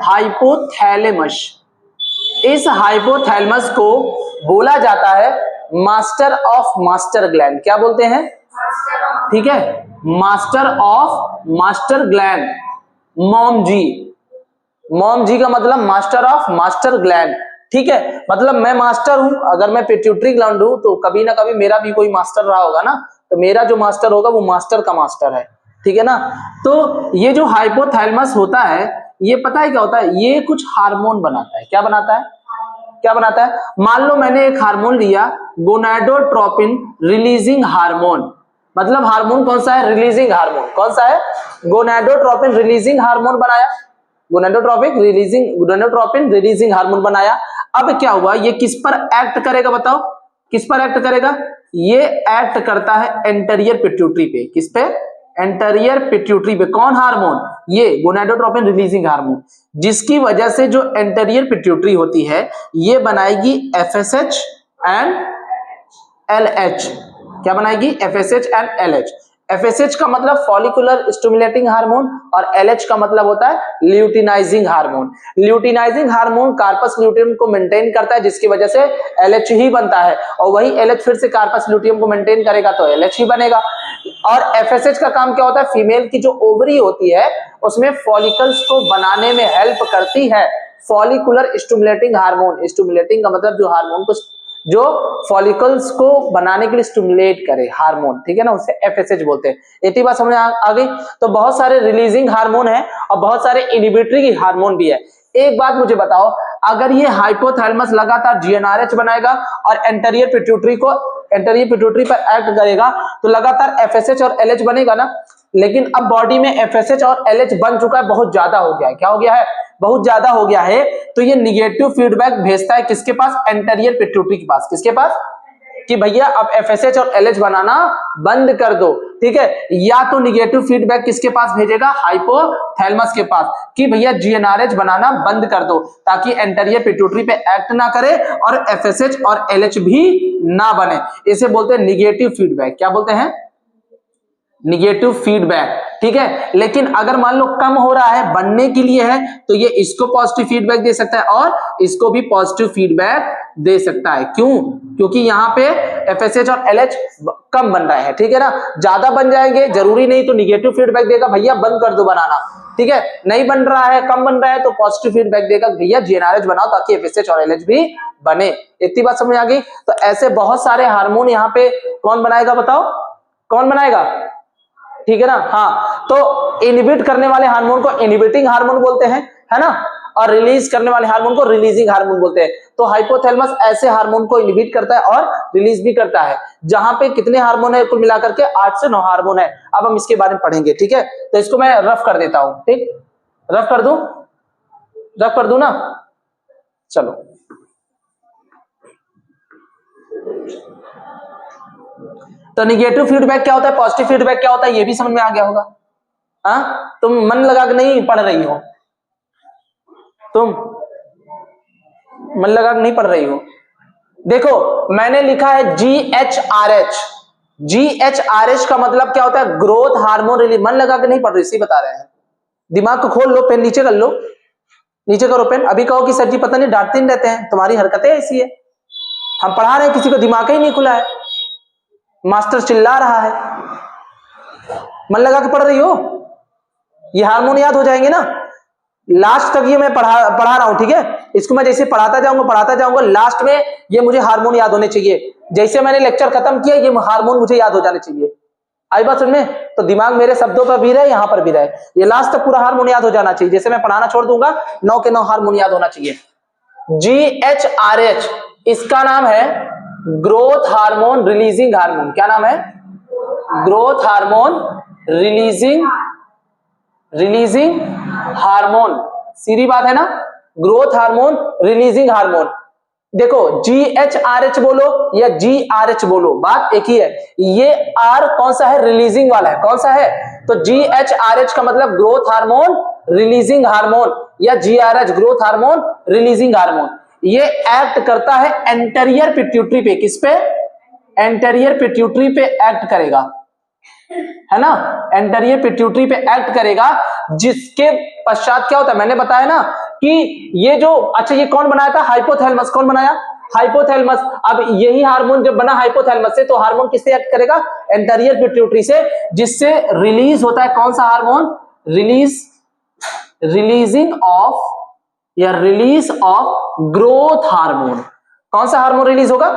Hypothalamus. इस hypothalamus को बोला जाता है मास्टर ऑफ मास्टर ग्लैंड। क्या बोलते हैं? ठीक है, मास्टर ऑफ मास्टर ग्लैंड, मॉम जी। मॉम जी का मतलब मास्टर ऑफ मास्टर ग्लैंड। ठीक है, मतलब मैं मास्टर हूं, अगर मैं पिट्यूटरी ग्लैंड हूं तो कभी ना कभी मेरा भी कोई मास्टर रहा होगा ना, तो मेरा जो मास्टर होगा वो मास्टर का मास्टर है। ठीक है ना। तो ये जो हाइपोथैलेमस होता है, ये पता है क्या होता है? ये कुछ हार्मोन बनाता है। क्या बनाता है? क्या बनाता है? मान लो मैंने एक हार्मोन लिया, गोनाडोट्रोपिन रिलीजिंग हार्मोन। मतलब हार्मोन कौन सा है? Releasing hormone. कौन सा है? गोनाडोट्रोपिन रिलीजिंग हार्मोन बनाया। गोनाडोट्रोपिन रिलीजिंग हार्मोन बनाया। अब क्या हुआ? ये किस पर एक्ट करेगा बताओ? किस पर एक्ट करेगा? ये एक्ट करता है एंटीरियर पिट्यूटरी पे। किस पे? एंटीरियर पिट्यूटरी पे। कौन हार्मोन? ये गोनाडोट्रोपिन रिलीजिंग हार्मोन, जिसकी वजह से जो एंटीरियर पिट्यूटरी होती है ये बनाएगी एफएसएच एंड एलएच। क्या बनाएगी? FSH and LH. एफएसएच का मतलब फॉलिकुलर स्टिमुलेटिंग हार्मोन और एलएच का मतलब होता है luteinising hormone. Luteinising hormone corpus luteum को मेंटेन करता है, जिसकी वजह से एलएच ही बनता है, और वही एलएच फिर से कार्पस ल्यूटियम को मेंटेन करेगा तो एलएच ही बनेगा। और एफएसएच का काम क्या होता है? फीमेल की जो ओवरी होती है उसमें फॉलिकल्स को बनाने में हेल्प करती है। फॉलिकुलर स्टिमुलेटिंग हार्मोन, स्टिमुलेटिंग का मतलब जो हार्मोन को, जो फॉलिकल्स को बनाने के लिए स्टिमुलेट करे हार्मोन, ठीक है ना, उसे एफएसएच बोलते हैं। इतनी बात समझ आ गई? तो बहुत सारे रिलीजिंग हार्मोन है और बहुत सारे इनहिबिटरी हार्मोन भी है। एक बात मुझे बताओ, अगर ये हाइपोथैलेमस लगातार जीएनआरएच बनाएगा और एंटीरियर पिट्यूटरी पर एक्ट करेगा तो लगातार एफएसएच और एलएच बनेगा ना। लेकिन अब बॉडी में एफएसएच और एलएच बन चुका है, बहुत ज्यादा हो गया है। क्या हो गया है? बहुत ज्यादा हो गया है। तो ये निगेटिव फीडबैक भेजता है किसके पास? एंटीरियर पिट्यूटरी के पास। किसके पास? कि भैया अब एफएसएच और एलएच बनाना बंद कर दो। ठीक है, या तो निगेटिव फीडबैक किसके पास भेजेगा? हाइपोथैलेमस के पास, कि भैया जीएनआरएच बनाना बंद कर दो ताकि एंटीरियर पिट्यूटरी पे एक्ट ना करे और एफएसएच और एलएच भी ना बने। इसे बोलते हैं निगेटिव फीडबैक। क्या बोलते हैं? Negative feedback. ठीक है, लेकिन अगर मान लो कम हो रहा है, बनने के लिए है, तो ये इसको पॉजिटिव फीडबैक दे सकता है और इसको भी पॉजिटिव फीडबैक दे सकता है। क्यों? क्योंकि यहाँ पे एफएसएच और एलएच कम बन रहा है। ठीक है ना, ज्यादा बन जाएंगे जरूरी नहीं तो निगेटिव फीडबैक देगा, भैया बंद कर दो बनाना। ठीक है, नहीं बन रहा है, कम बन रहा है, तो पॉजिटिव फीडबैक देगा, भैया जीएनआरएच बनाओ ताकि एफएसएच और एलएच भी बने। इतनी बात समझ आ गई? तो ऐसे बहुत सारे हार्मोन यहाँ पे कौन बनाएगा बताओ? कौन बनाएगा? ठीक है ना। हाँ, तो इनहिबिट करने वाले हार्मोन को इनहिबिटिंग हार्मोन बोलते हैं, है ना, और रिलीज करने वाले हार्मोन को रिलीजिंग हार्मोन बोलते हैं। तो हाइपोथैलेमस ऐसे हार्मोन को इनहिबिट करता है और रिलीज भी करता है। जहां पे कितने हार्मोन है कुल मिलाकर के? 8 से 9 हार्मोन है। अब हम इसके बारे में पढ़ेंगे। ठीक है, तो इसको मैं रफ कर देता हूं। ठीक, रफ कर दूं? रफ कर दूं ना? चलो, तो निगेटिव फीडबैक क्या होता है, पॉजिटिव फीडबैक क्या होता है, ये भी समझ में आ गया होगा। हाँ, तुम मन लगा के नहीं पढ़ रही हो, तुम मन लगा के नहीं पढ़ रही हो। देखो मैंने लिखा है GHRH। GHRH का मतलब क्या होता है? Growth hormone release. मन लगा के नहीं पढ़ रही, सी बता रहे हैं। दिमाग को खोल लो, पेन नीचे कर लो, नीचे करो पेन। अभी कहो कि सर जी पता नहीं डांटते नहीं रहते हैं, तुम्हारी हरकतें ऐसी है। हम पढ़ा रहे हैं, किसी को दिमाग ही नहीं खुला है, मास्टर चिल्ला रहा है। मन लगा के पढ़ रही हो? ये हार्मोन याद हो जाएंगे ना। लास्ट तक ये मैं पढ़ा रहा हूं। ठीक है, इसको मैं जैसे पढ़ाता जाऊंगा, लास्ट में ये मुझे हार्मोन याद होने चाहिए। जैसे मैंने लेक्चर खत्म किया ये हार्मोन मुझे याद हो जाने चाहिए। आई बात समझ में? तो दिमाग मेरे शब्दों पर भी रहे, यहां पर भी रहे। ये लास्ट तक पूरा हार्मोन याद हो जाना चाहिए। जैसे मैं पढ़ाना छोड़ दूंगा, 9 के 9 हार्मोन याद होना चाहिए। GHRH इसका नाम है ग्रोथ हार्मोन रिलीजिंग हार्मोन। क्या नाम है? Growth hormone releasing hormone. सीधी बात है ना, ग्रोथ हार्मोन रिलीजिंग हार्मोन। देखो GHRH बोलो या GRH बोलो, बात एक ही है। ये R कौन सा है? रिलीजिंग वाला है। कौन सा है? तो GHRH का मतलब ग्रोथ हार्मोन रिलीजिंग हार्मोन, या GRH growth hormone releasing hormone. ये एक्ट करता है एंटीरियर पिट्यूटरी पे। किस पे? एंटीरियर पिट्यूटरी पे एक्ट करेगा, है ना, एंटीरियर पिट्यूटरी पे एक्ट करेगा। जिसके पश्चात क्या होता है? मैंने बताया ना कि ये जो, अच्छा ये कौन बनाया था? हाइपोथैलेमस। कौन बनाया? हाइपोथैलेमस। अब यही हार्मोन जब बना हाइपोथैलेमस से, तो हार्मोन किससे एक्ट करेगा? एंटीरियर पिट्यूटरी से, जिससे रिलीज होता है कौन सा hormone? Releasing of growth hormone. कौन सा हार्मोन रिलीज होगा?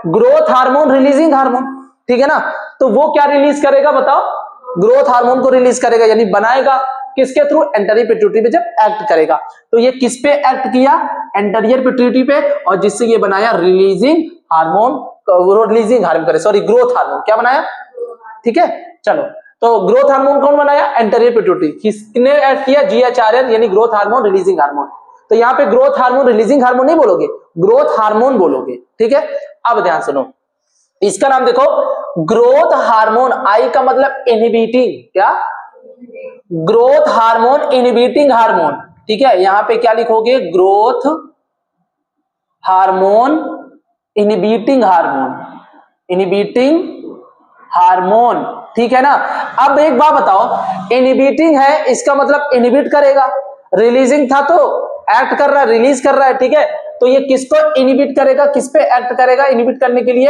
ग्रोथ हार्मोन, रिलीजिंग हार्मोन, ठीक है ना। तो वो क्या रिलीज करेगा बताओ? ग्रोथ हार्मोन को रिलीज करेगा, यानी बनाएगा किसके थ्रू? एंटीरियर पिट्यूटरी पे जब एक्ट करेगा। तो ये किस पे एक्ट किया? एंटीरियर पिट्यूटरी पे, और जिससे ये बनाया releasing hormone, releasing hormone, sorry growth hormone. क्या बनाया? ठीक है, चलो। तो ग्रोथ हार्मोन कौन बनाया? Anterior pituitary. किसने ऐड किया? GHRH, यानी ग्रोथ हार्मोन रिलीजिंग हार्मोन। तो यहाँ पे ग्रोथ हार्मोन रिलीजिंग हार्मोन नहीं बोलोगे, ग्रोथ हार्मोन बोलोगे, ठीक है। अब ध्यान सुनो, इसका नाम देखो, ग्रोथ हार्मोन। आई का मतलब इनहिबिटिंग, क्या? ग्रोथ हार्मोन, इनहिबिटिंग हार्मोन, ठीक है। यहां पे क्या लिखोगे? Growth hormone, inhibiting hormone, inhibiting hormone, ठीक है ना। अब एक बात बताओ, इनहिबिटिंग है, इसका मतलब इनहिबिट करेगा, रिलीजिंग था तो एक्ट कर रहा है, रिलीज कर रहा है, ठीक है। तो ये किसको इनहिबिट करेगा? किस पे एक्ट करेगा इनहिबिट करने के लिए?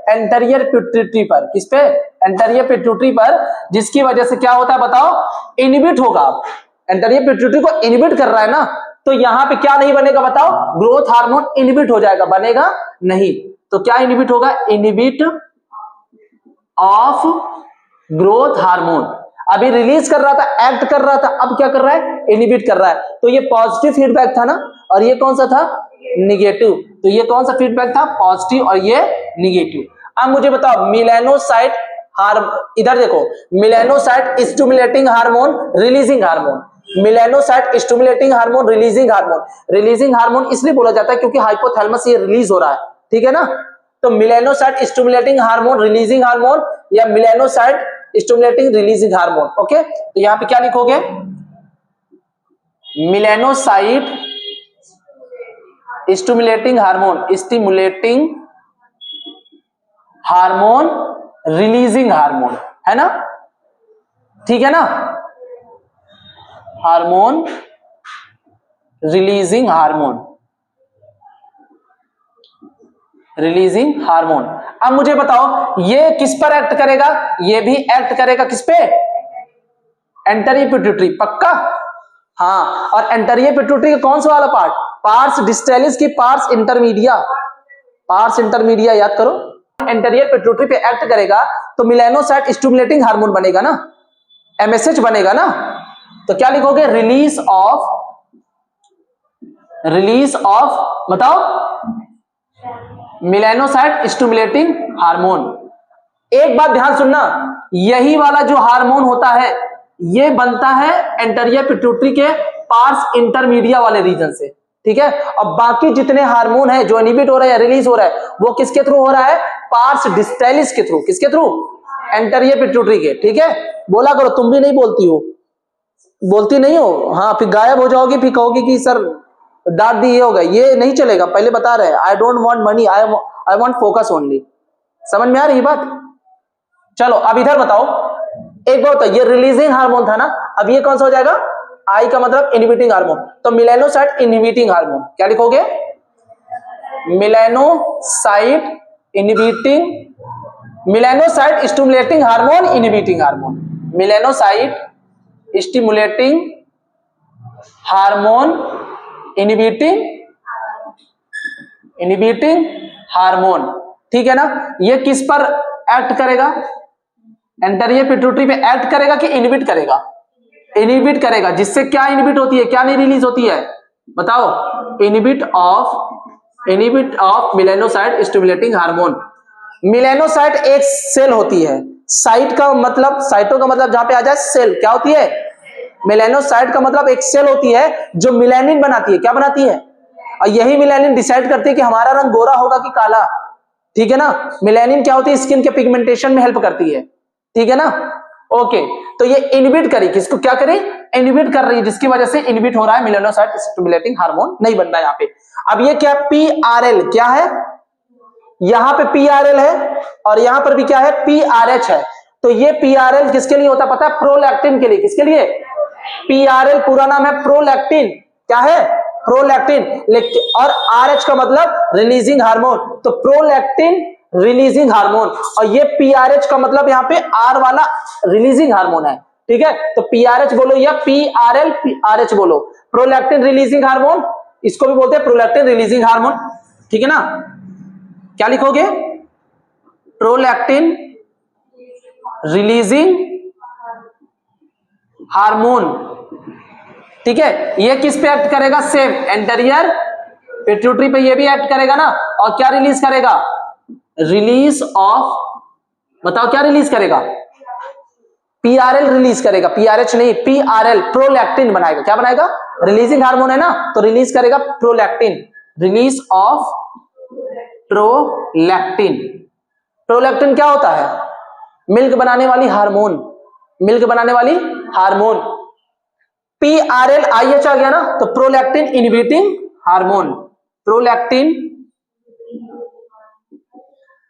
एंटीरियर पिट्यूटरी पर। किस पे? एंटीरियर पिट्यूटरी पर, जिसकी वजह से क्या होता है बताओ? इनहिबिट होगा। एंटीरियर पिट्यूटरी को इनहिबिट कर रहा है ना, तो यहां पे क्या नहीं बनेगा बताओ? ग्रोथ हार्मोन इनहिबिट हो जाएगा, बनेगा नहीं। तो क्या इनहिबिट होगा? Inhibit of growth hormone. अभी रिलीज कर रहा था, एक्ट कर रहा था, अब क्या कर रहा है? इनहिबिट कर रहा है। तो ये पॉजिटिव फीडबैक था ना, और ये कौन सा था? निगेटिव। तो ये कौन सा फीडबैक था? पॉजिटिव, और ये निगेटिव। अब मुझे बताओ, मेलानोसाइट इधर देखो, melanocyte stimulating hormone, releasing hormone, melanocyte stimulating hormone, releasing hormone. Releasing hormone इसलिए बोला जाता है क्योंकि हाइपोथैलेमस से ये रिलीज हो रहा है, ठीक है ना। तो melanocyte stimulating hormone, releasing hormone, या melanocyte stimulating releasing hormone. Okay, तो यहां पे क्या लिखोगे? Melanocyte stimulating hormone, stimulating hormone, releasing hormone, है ना, ठीक है ना। Hormone, releasing hormone, releasing hormone. अब मुझे बताओ, ये किस पर एक्ट करेगा? ये भी एक्ट करेगा किस पे? एंटीरियर पिट्यूटरी, पक्का? हाँ, और एंटीरियर पिट्यूटरी का कौन सा वाला पार्ट? पार्स डिस्टेलिस की पार्स इंटरमीडिया, पार्स इंटरमीडिया याद करो। एंटीरियर पिट्यूटरी पे एक्ट करेगा तो मेलानोसाइट स्टिमुलेटिंग हार्मोन बनेगा ना, MSH बनेगा ना। तो क्या लिखोगे? रिलीज ऑफ बताओ, मेलानोसाइट स्टिमुलेटिंग हार्मोन। एक बात ध्यान सुनना, यही वाला जो हार्मोन होता है ये बनता है एंटीरियर पिट्यूटरी के पार्स इंटरमीडिया वाले रीजन से, ठीक है। और बाकी जितने हार्मोन है जो इनहिबिट हो रहा है, रिलीज हो रहा है, वो किसके थ्रू हो रहा है? पार्स डिस्टेलिस के थ्रू। किसके थ्रू? एंटीरियर पिट्यूटरी के, ठीक है। बोला करो, तुम भी नहीं बोलती हो, बोलती नहीं हो, हाँ, फिर गायब हो जाओगी, फिर कहोगी कि सर डांट दी, ये होगा, ये नहीं चलेगा। पहले बता रहे हैं, I don't want money, I want focus only. समझ में आ रही बात? चलो अब इधर बताओ, एक बात बताओ, ये रिलीजिंग हार्मोन था ना, अब ये कौन सा हो जाएगा? आई का मतलब इनहिबिटिंग हार्मोन। तो मेलानोसाइट इनहिबिटिंग हार्मोन, क्या लिखोगे? Melanocyte inhibiting, melanocyte stimulating hormone, inhibiting hormone, melanocyte stimulating hormone, inhibiting hormone, ठीक है ना। ये किस पर एक्ट करेगा? एंटीरियर पिट्यूटरी पे एक्ट करेगा कि इनहिबिट करेगा? इनहिबिट करेगा, जिससे क्या इनहिबिट होती है, क्या नहीं रिलीज होती है बताओ? Inhibit of melanocyte stimulating hormone. Melanocyte एक सेल होती है, साइट का मतलब, साइटो का मतलब जहां पे आ जाए सेल, क्या होती है? मेलानोसाइट का मतलब एक सेल होती है जो मेलानिन बनाती है। क्या बनाती है? और यही मेलानिन डिसाइड करती है कि हमारा रंग गोरा होगा कि काला, ठीक है ना। मेलानिन क्या होती है? स्किन के पिगमेंटेशन में हेल्प करती है, ठीक है ना। ओके, तो ये इनहिबिट करी, किसको क्या करी? इनहिबिट कर रही है, जिसकी वजह से इनहिबिट हो रहा है मेलानोसाइट स्टिमुलेटिंग हार्मोन नहीं बन रहा है यहाँ पे। अब ये क्या? PRL क्या है? यहां पे PRL है और यहां पर भी क्या है? PRH है। तो ये PRL किसके लिए होता है पता है? प्रोलैक्टिन के लिए। किसके लिए? PRL पूरा नाम है प्रोलैक्टिन, क्या है, प्रोलैक्टिन। और RH का मतलब रिलीजिंग हार्मोन, तो प्रोलैक्टिन रिलीजिंग हार्मोन। और ये PRH का मतलब यहाँ पे R वाला रिलीजिंग हार्मोन है, ठीक है। तो PRH बोलो या PRL RH बोलो, प्रोलैक्टिन रिलीजिंग हार्मोन, इसको भी बोलते हैं प्रोलैक्टिन रिलीजिंग हार्मोन, ठीक है ना। क्या लिखोगे, प्रोलैक्टिन रिलीजिंग हार्मोन, ठीक है। ये किस पे एक्ट करेगा, सेम एंटीरियर पिट्यूटरी पे ये भी एक्ट करेगा ना। और क्या रिलीज करेगा, रिलीज ऑफ, बताओ क्या रिलीज करेगा, PRL रिलीज करेगा, PRH नहीं, PRL प्रोलैक्टिन बनाएगा। क्या बनाएगा, रिलीजिंग हार्मोन है ना, तो रिलीज करेगा prolactin, release of prolactin. Prolactin क्या होता है, मिल्क बनाने वाली हार्मोन, मिल्क बनाने वाली हार्मोन। PRL IH आ गया ना, तो prolactin inhibiting hormone, prolactin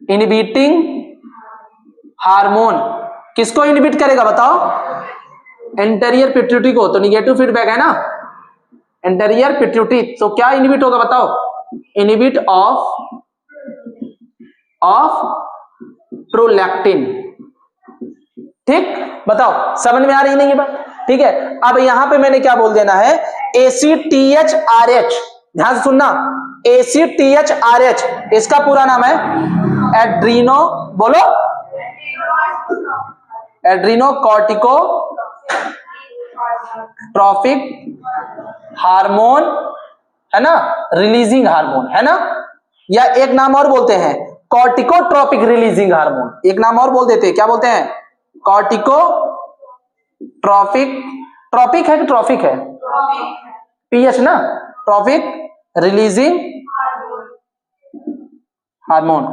inhibiting hormone. किसको इनहिबिट करेगा बताओ, एंटीरियर पिट्यूटरी को। तो निगेटिव फीडबैक है ना, एंटीरियर पिट्यूटरी, तो क्या इनहिबिट होगा बताओ, इनहिबिट ऑफ प्रोलैक्टिन, ठीक। बताओ समझ में आ रही नहीं ये बात, ठीक है। अब यहां पे मैंने क्या बोल देना है, ACTHRH, ध्यान से सुनना, ACTHRH इसका पूरा नाम है एड्रीनो, बोलो, एड्रीनो कॉर्टिको ट्रॉफिक हार्मोन, है ना, रिलीजिंग हार्मोन, है ना। या एक नाम और बोलते हैं कॉर्टिकोट्रॉपिक रिलीजिंग हार्मोन, एक नाम और बोल देते हैं, क्या बोलते हैं, कॉर्टिकोट्रॉपिक, ट्रॉपिक है कि ट्रॉफिक है, PH ना, tropic releasing hormone,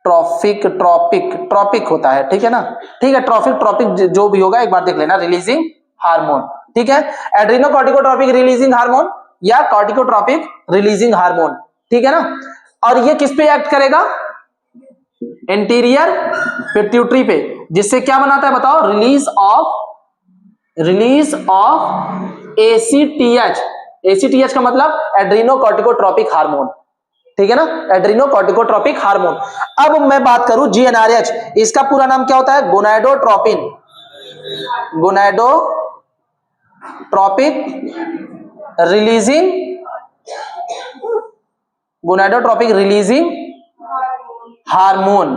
tropic tropic tropic होता है, ठीक है ना, ठीक है। ट्रॉपिक ट्रॉपिक जो भी होगा एक बार देख लेना, रिलीजिंग हार्मोन, ठीक है। एड्रीनो कॉर्टिकोट्रॉपिक रिलीजिंग हार्मोन या कॉर्टिकोट्रॉपिक रिलीजिंग हार्मोन, ठीक है ना। और ये किस पे एक्ट करेगा, एंटीरियर पिट्यूटरी पे, जिससे क्या बनाता है बताओ, रिलीज ऑफ ACTH। ACTH का मतलब एड्रीनो कॉर्टिकोट्रॉपिक हार्मोन, ठीक है ना, एड्रीनो कॉर्टिकोट्रॉपिक हार्मोन। अब मैं बात करूं GnRH, इसका पूरा नाम क्या होता है, gonadotropin, gonadotropic releasing, gonadotropic releasing hormone,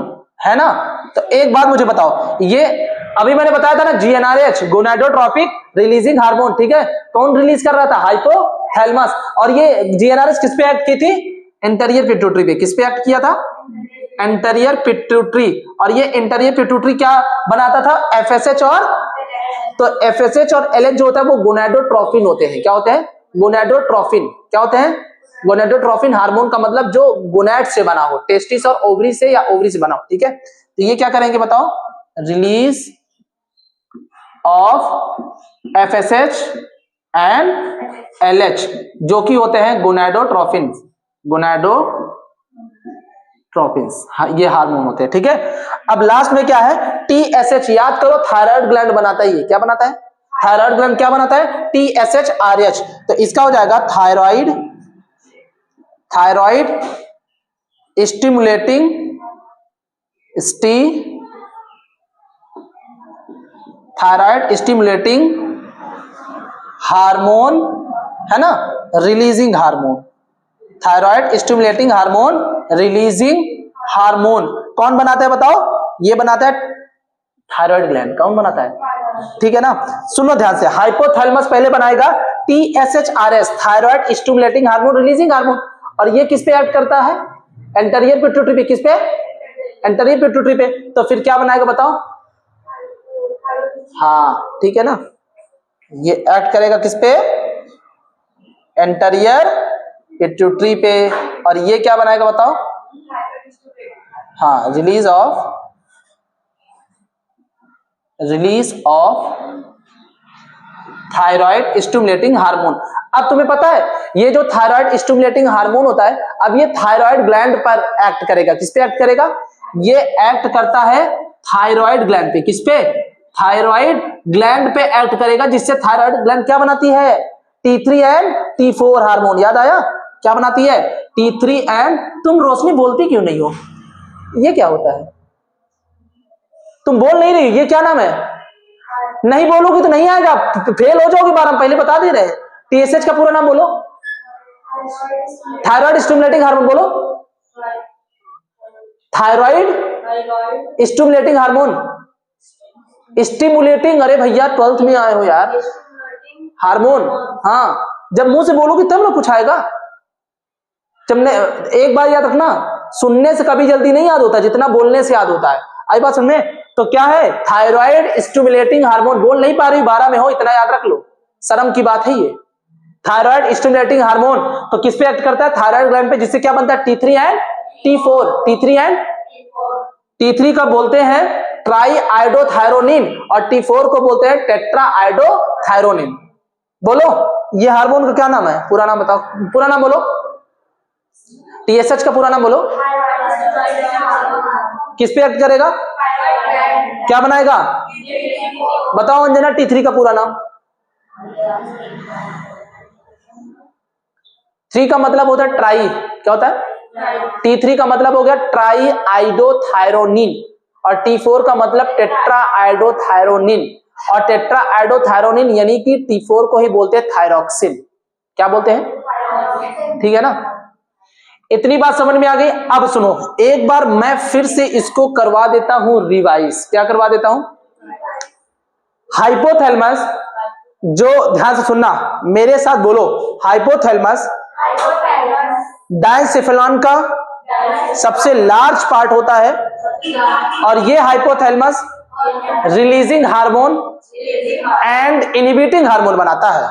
है ना। तो एक बात मुझे बताओ, ये अभी मैंने बताया था ना GnRH गोनाडोट्रोपिक रिलीजिंग हार्मोन, ठीक है, कौन रिलीज कर रहा था, हाइपोथैलेमस। और ये GnRH किस पे एक्ट की थी, एंटीरियर पिट्यूटरी पे। किस पे एक्ट किया था, एंटीरियर पिट्यूटरी। और ये एंटीरियर पिट्यूटरी क्या बनाता था, FSH और, तो FSH और LH जो होता है वो गोनाडोट्रोपिन होते हैं। क्या होते हैं, गोनाडोट्रोपिन, क्या होते हैं, गोनाडोट्रोपिन हार्मोन का मतलब जो गोनाड से बना हो, टेस्टिस और ओवरी से या ओवरी से बना हो, ठीक है। तो ये क्या करेंगे बताओ, release of FSH and LH जो कि होते हैं गोनाडोट्रोपिन, गोनाडोट्रोपिन्स, ये हार्मोन होते हैं, ठीक है। अब लास्ट में क्या है, TSH, याद करो थायराइड ग्लैंड बनाता है ये, क्या बनाता है, थायराइड ग्लैंड क्या बनाता है, TSHRH। तो इसका हो जाएगा थायराइड स्टिमुलेटिंग हार्मोन, है ना, releasing hormone, thyroid stimulating hormone releasing hormone. कौन बनाता है बताओ, ये बनाता है थायराइड ग्लैंड, कौन बनाता है, ठीक है ना। सुनो ध्यान से, हाइपोथैलेमस पहले बनाएगा TSHRH, thyroid stimulating hormone releasing hormone. और ये किस पे एक्ट करता है, एंटीरियर पिट्यूटरी पे। किस पे, एंटीरियर पिट्यूटरी पे। तो फिर क्या बनाएगा बताओ, हाँ ठीक है ना, ये एक्ट करेगा किस पे, एंटीरियर पिट्यूटरी पे। और ये क्या बनाएगा बताओ, हाँ release of thyroid stimulating hormone. अब तुम्हें पता है ये जो थायराइड स्टिमुलेटिंग हार्मोन होता है, अब ये थायराइड ग्लैंड पर एक्ट करेगा। किस पे एक्ट करेगा, ये एक्ट करता है थायराइड ग्लैंड पे। किस पे, थायराइड ग्लैंड पे एक्ट करेगा, जिससे थायराइड ग्लैंड क्या बनाती है, T3 एंड T4 हार्मोन, याद आया क्या बनाती है? T3 एंड, तुम रोशनी बोलती क्यों नहीं हो? ये क्या होता है? तुम बोल नहीं रही, ये क्या नाम है? नहीं बोलोगी तो नहीं आएगा, फेल हो जाओगे बार, हम पहले बता दे रहे हैं। TSH का पूरा नाम बोलो। थायराइड स्टिमुलेटिंग हार्मोन बोलो। थायराइड स्टिमुलेटिंग हार्मोन, स्टिमुलेटिंग, अरे भैया 12th में आए हो यार, हार्मोन। हाँ, जब मुंह से बोलोगे तब ना कुछ आएगा। जब एक बार याद रखना, सुनने से कभी जल्दी नहीं याद होता जितना बोलने से याद होता है। आई बात सुनने? तो क्या है? Thyroid stimulating hormone. बोल नहीं पा रही, 12 में हो, इतना याद रख लो, शर्म की बात है ये। थायराइड स्टिमुलेटिंग हार्मोन तो किस पे एक्ट करता है? थायराइड ग्लैंड पे, जिससे क्या बनता है? T3 and T4। T3 and T3 का बोलते हैं ट्राई आइडोथायरोनिन और T4 को बोलते हैं टेट्रा आइडोथायरोनिन। बोलो ये हार्मोन का क्या नाम है? पूरा नाम बताओ, पूरा नाम बोलो। TSH का पूरा नाम बोलो। किस पे एक्ट करेगा? क्या बनाएगा? बताओ अंजना, T3 का पूरा नाम। 3 का मतलब होता है ट्राई, क्या होता है? T3 का मतलब हो गया ट्राई आइडोथायरोनिन और T4 का मतलब टेट्रा आइडोथायरोनिन। और टेट्रा आइडोथायरोनिन यानी कि T4 को ही बोलते हैं थायरॉक्सिन। क्या बोलते हैं? ठीक है ना? इतनी बात समझ में आ गई। अब सुनो, एक बार मैं फिर से इसको करवा देता हूं रिवाइज। क्या करवा देता हूं? हाइपोथैलेमस, जो ध्यान से सुनना, मेरे साथ बोलो, हाइपोथैलेमस डायसेफेलॉन का सबसे लार्ज पार्ट होता है और ये hypothalamus releasing hormone and inhibiting hormone बनाता है।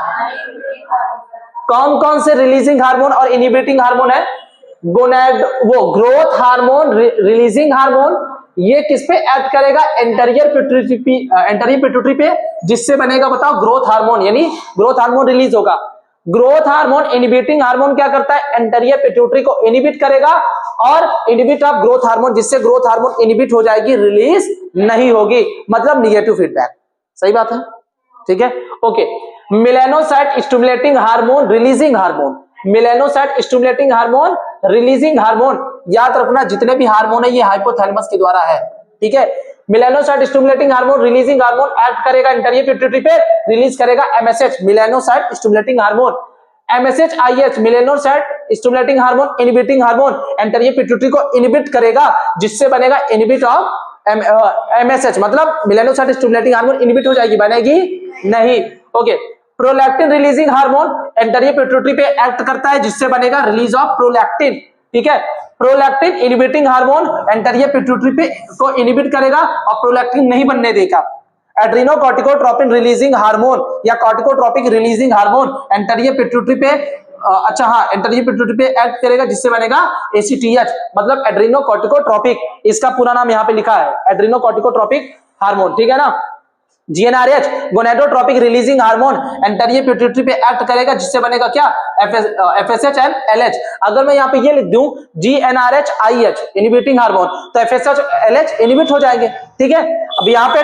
कौन कौन से रिलीजिंग हार्मोन और इनहिबिटिंग हार्मोन है? गोनैड, वो ग्रोथ हार्मोन, रिलीजिंग हार्मोन, ये किस पे एक्ट करेगा? एंटीरियर पिट्यूटरी पे, जिससे बनेगा बताओ ग्रोथ हार्मोन, यानी ग्रोथ हार्मोन रिलीज होगा। ग्रोथ हार्मोन इनहिबिटिंग हार्मोन क्या करता है? एंटीरियर पिट्यूटरी को इनहिबिट करेगा और इनहिबिट ऑफ ग्रोथ हार्मोन, जिससे ग्रोथ हार्मोन इनहिबिट हो जाएगी, रिलीज नहीं होगी, मतलब निगेटिव फीडबैक। सही बात है? ठीक है, okay. Melanocyte stimulating hormone releasing hormone, melanocyte stimulating hormone releasing hormone, याद रखना जितने भी हार्मोन है ये हाइपोथैलेमस के द्वारा है। ठीक है, melanocyte stimulating hormone releasing hormone act करेगा एंटीरियर पिट्यूटरी पे, रिलीज करेगा MSH melanocyte stimulating hormone. MSH IH melanocyte stimulating hormone inhibiting hormone anterior pituitary को इनहिबिट करेगा, जिससे बनेगा इनहिबिट ऑफ MSH, मतलब मेलानोसाइट स्टिमुलेटिंग हार्मोन इनहिबिट हो जाएगी, बनेगी नहीं। Okay, prolactin releasing hormone anterior pituitary पे एक्ट करता है, जिससे बनेगा रिलीज ऑफ प्रोलैक्टिन। ठीक है, prolactin inhibiting hormone anterior pituitary पे को इनहिबिट करेगा और प्रोलैक्टिन नहीं बनने देगा। एड्रेनोकॉर्टिकोट्रोपिन रिलीजिंग हार्मोन या कॉर्टिकोट्रोपिक रिलीजिंग हार्मोन एंटीरियर पिट्यूटरी पे अच्छा हाँ एंटीरियर पिट्यूटरी पे एक्ट करेगा, जिससे बनेगा ACTH, मतलब एड्रेनोकॉर्टिकोट्रोपिक, इसका पूरा नाम यहाँ पे लिखा है एड्रेनोकॉर्टिकोट्रोपिक हार्मोन। ठीक है ना? GnRH gonadotropic releasing hormone anterior pituitary पे एक्ट करेगा, जिससे बनेगा क्या? FSH and LH। अगर मैं यहाँ पे ये लिख दूं GnRH IH इनहिबिटिंग हार्मोन, तो FSH LH इनहिबिट हो जाएंगे। ठीक है, अब यहाँ पे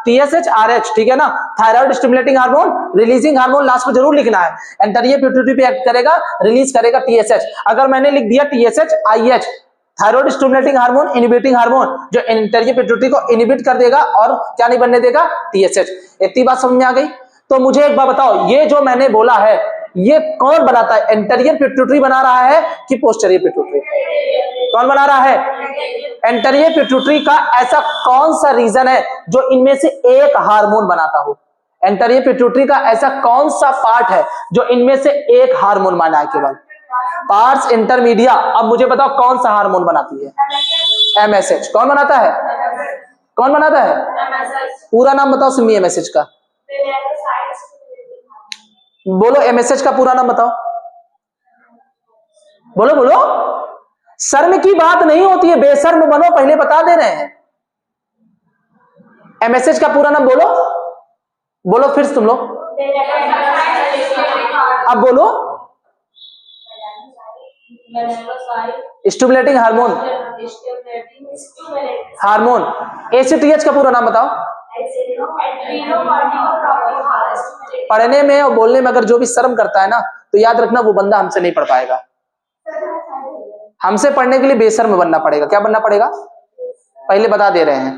TSH RH, ठीक है ना, thyroid stimulating hormone releasing hormone last में जरूर लिखना है। एंटीरियर पिट्यूटरी पे एक्ट करेगा, रिलीज करेगा TSH। अगर मैंने लिख दिया TSH IH thyroid stimulating hormone inhibiting hormone, जो एंटीरियर पिट्यूटरी को इनहिबिट कर देगा और क्या नहीं बनने देगा? TSH। इतनी बात समझ में आ गई? तो मुझे एक बात बताओ, ये जो मैंने बोला है ये कौन बनाता है? एंटीरियर पिट्यूटरी बना रहा है कि पोस्टीरियर पिट्यूटरी? कौन बना रहा है? एंटीरियर पिट्यूटरी का ऐसा कौन सा रीजन है जो इनमें से एक हार्मोन बनाता हो? एंटीरियर पिट्यूटरी का ऐसा कौन सा पार्ट है जो इनमें से एक हार्मोन बना है? केवल पार्स इंटरमीडिया। अब मुझे बताओ कौन सा हार्मोन बनाती है? MSH। कौन बनाता है? कौन बनाता है? पूरा नाम बताओ सिमी MSH का। बोलो MSH का पूरा नाम बताओ, बोलो बोलो। शर्म की बात नहीं होती है, बेशर्म बनो, पहले बता दे रहे हैं। MSH का पूरा नाम बोलो, बोलो फिर तुम लोग, अब बोलो। Stimulating hormone, hormone. ACTH का पूरा नाम बताओ। पढ़ने में और बोलने में अगर जो भी शर्म करता है ना, तो याद रखना वो बंदा हमसे नहीं पढ़ पाएगा। हमसे पढ़ने के लिए बेशर्म बनना पड़ेगा। क्या बनना पड़ेगा, पहले बता दे रहे हैं,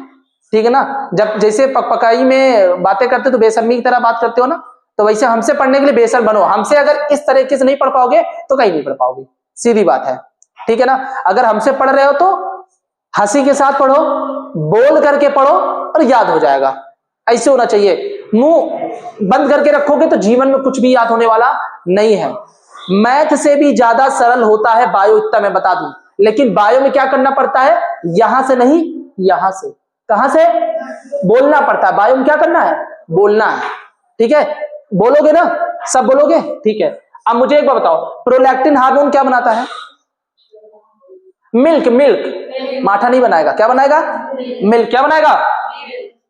ठीक है ना। जब जैसे पकपकाई में बातें करते तो बेशर्मी की तरह बात करते हो ना, तो वैसे हमसे पढ़ने के लिए बेशर्म बनो। हमसे अगर इस तरीके से नहीं पढ़ पाओगे तो कहीं नहीं पढ़ पाओगे, सीधी बात है, ठीक है ना। अगर हमसे पढ़ रहे हो तो हंसी के साथ पढ़ो, बोल करके पढ़ो और याद हो जाएगा, ऐसे होना चाहिए। मुंह बंद करके रखोगे तो जीवन में कुछ भी याद होने वाला नहीं है। मैथ से भी ज्यादा सरल होता है बायो, इतना मैं बता दूं। लेकिन बायो में क्या करना पड़ता है, यहां से नहीं, यहां से। कहां से, बोलना पड़ता है। बायो में क्या करना है, बोलना है, ठीक है। बोलोगे ना, सब बोलोगे, ठीक है। अब मुझे एक बात बताओ, प्रोलैक्टिन हार्मोन क्या बनाता है, मिल्क। मिल्क माठा नहीं बनाएगा, क्या बनाएगा, मिल्क। क्या बनाएगा,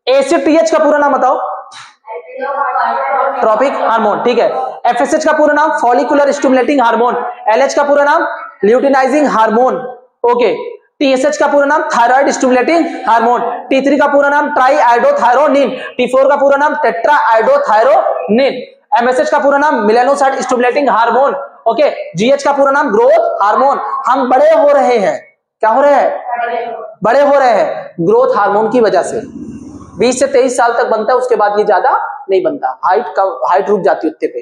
एसिड का पूरा नाम बताओ, ट्रॉपिक हार्मोन, ठीक है। एफएसएच का पूरा नाम फॉलिकुलर स्टिमुलेटिंग हार्मोन। एलएच का पूरा नाम ल्यूटिनाइजिंग हार्मोन, ओके। टीएसएच का पूरा नाम थायराइड स्टिमुलेटिंग हार्मोन। टी3 का पूरा नाम ट्राई आइडोथायरोनिन। टी4 का पूरा नाम टेट्रा आइडोथायरोनिन। एमएसएच का पूरा नाम melanocyte stimulating hormone, okay. GH का पूरा नाम ग्रोथ हार्मोन। हम बड़े हो रहे हैं, क्या हो रहे हैं, बड़े हो रहे हैं ग्रोथ हार्मोन की वजह से। 20 से 23 साल तक बनता है, उसके बाद ये ज्यादा नहीं बनता, हाइट रुक जाती है उतने पे।